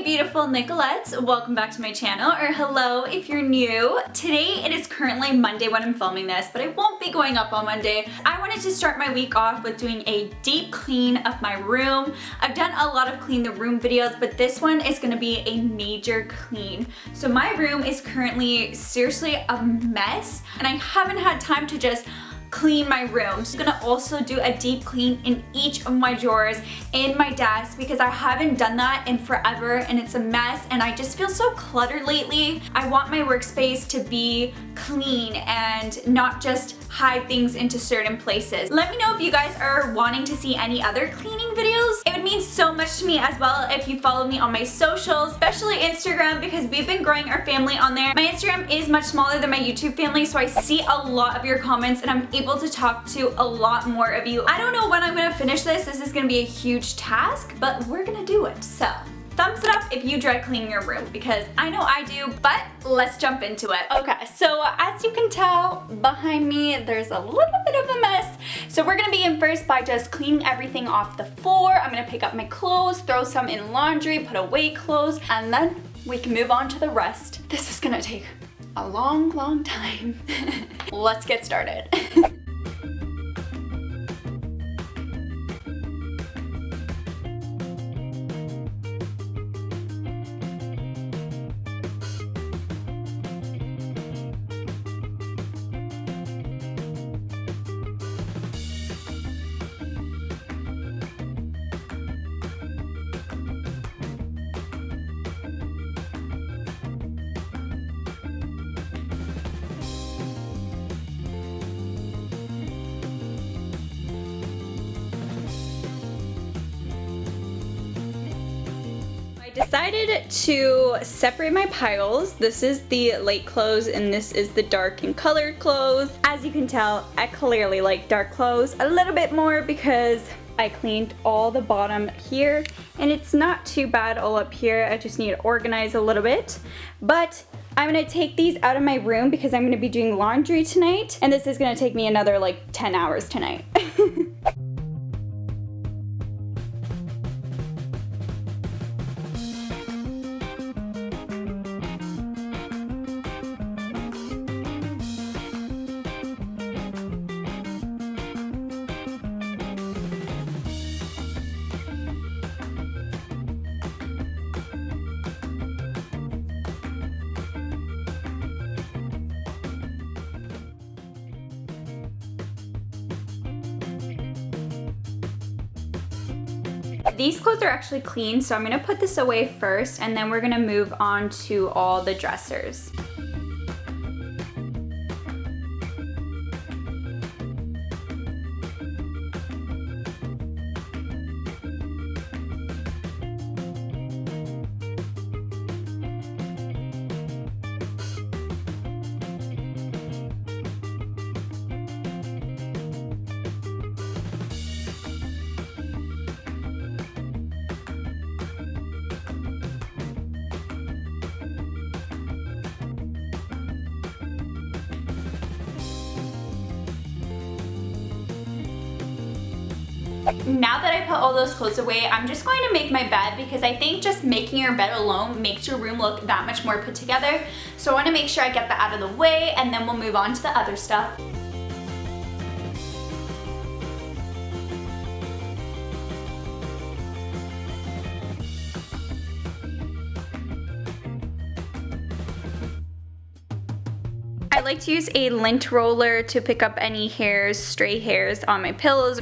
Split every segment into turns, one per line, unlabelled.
Hey beautiful Nicolettes, welcome back to my channel, or hello if you're new. Today it is currently Monday when I'm filming this, but it won't be going up on Monday. I wanted to start my week off with doing a deep clean of my room. I've done a lot of clean the room videos, but this one is gonna be a major clean. So my room is currently seriously a mess, and I haven't had time to just clean my room. So I'm gonna also do a deep clean in each of my drawers in my desk because I haven't done that in forever and it's a mess and I just feel so cluttered lately. I want my workspace to be clean and not just hide things into certain places. Let me know if you guys are wanting to see any other cleaning videos. It would mean so much to me as well if you follow me on my socials, especially Instagram, because we've been growing our family on there. My Instagram is much smaller than my YouTube family, so I see a lot of your comments and I'm able to talk to a lot more of you. I don't know when I'm gonna finish this. This is gonna be a huge task, but we're gonna do it. So thumbs it up if you dread cleaning your room, because I know I do, but let's jump into it. Okay, so as you can tell behind me, there's a little bit of a mess. So we're gonna begin first by just cleaning everything off the floor. I'm gonna pick up my clothes, throw some in laundry, put away clothes, and then we can move on to the rest. This is gonna take a long time. Let's get started. Decided to separate my piles. This is the light clothes and this is the dark and colored clothes. As you can tell, I clearly like dark clothes a little bit more because I cleaned all the bottom here and it's not too bad all up here. I just need to organize a little bit. But I'm gonna take these out of my room because I'm gonna be doing laundry tonight and this is gonna take me another like 10 hours tonight. These clothes are actually clean, so I'm gonna put this away first and then we're gonna move on to all the dressers. Now that I put all those clothes away, I'm just going to make my bed because I think just making your bed alone makes your room look that much more put together. So I want to make sure I get that out of the way and then we'll move on to the other stuff. I like to use a lint roller to pick up any hairs, stray hairs on my pillows.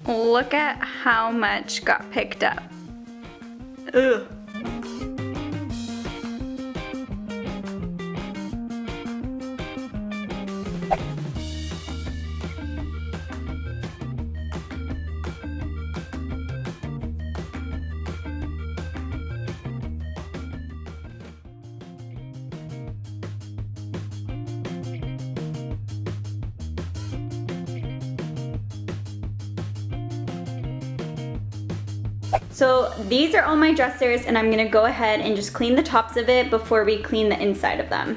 Look at how much got picked up. Ugh. So these are all my dressers and I'm gonna go ahead and just clean the tops of it before we clean the inside of them.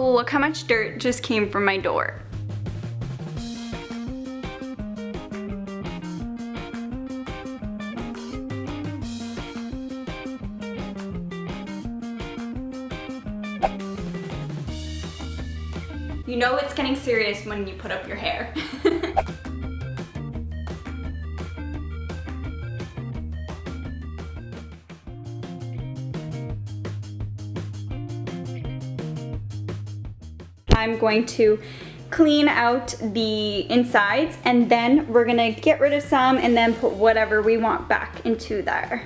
Oh, look how much dirt just came from my door. You know it's getting serious when you put up your hair. I'm going to clean out the insides and then we're gonna get rid of some and then put whatever we want back into there.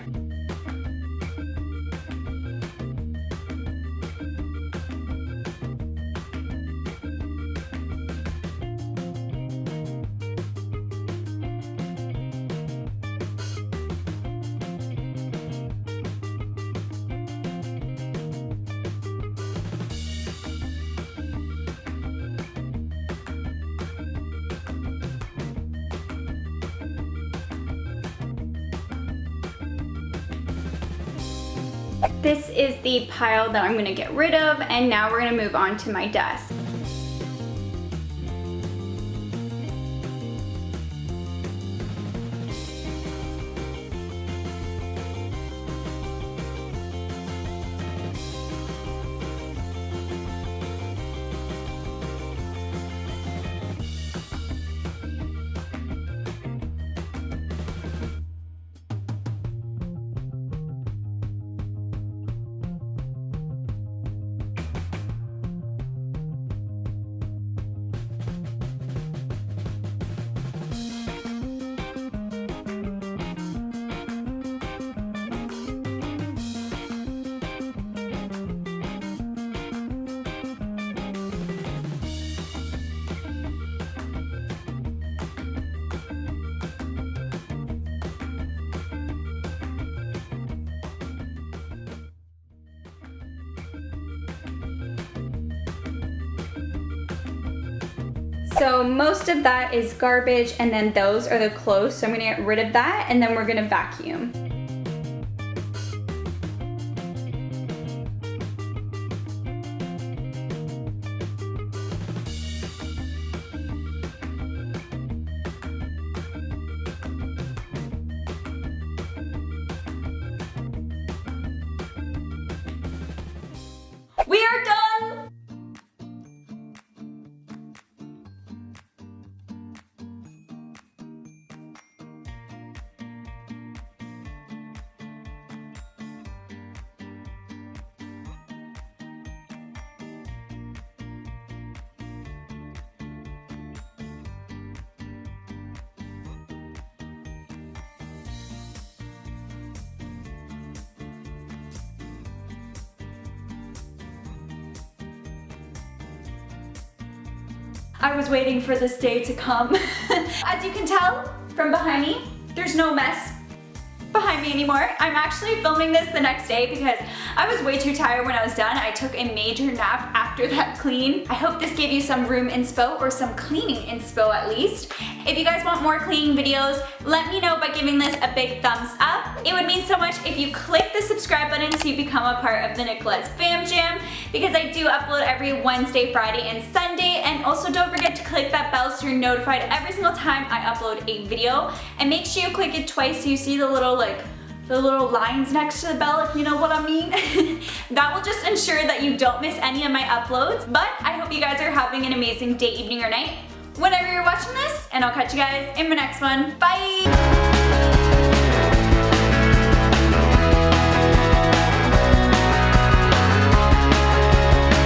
This is the pile that I'm gonna get rid of, and now we're gonna move on to my desk. So most of that is garbage, and then those are the clothes, so I'm gonna get rid of that and then we're gonna vacuum. We are done! I was waiting for this day to come. As you can tell from behind me, there's no mess behind me anymore. I'm actually filming this the next day because I was way too tired when I was done. I took a major nap after that clean. I hope this gave you some room inspo or some cleaning inspo at least. If you guys want more cleaning videos, let me know by giving this a big thumbs up. It would mean so much if you click the subscribe button so you become a part of the Nicolette's Fam Jam, because I do upload every Wednesday, Friday, and Sunday. And also don't forget to click that bell so you're notified every single time I upload a video. And make sure you click it twice so you see the little lines next to the bell, if you know what I mean. That will just ensure that you don't miss any of my uploads. But I hope you guys are having an amazing day, evening, or night whenever you're watching this, and I'll catch you guys in my next one. Bye!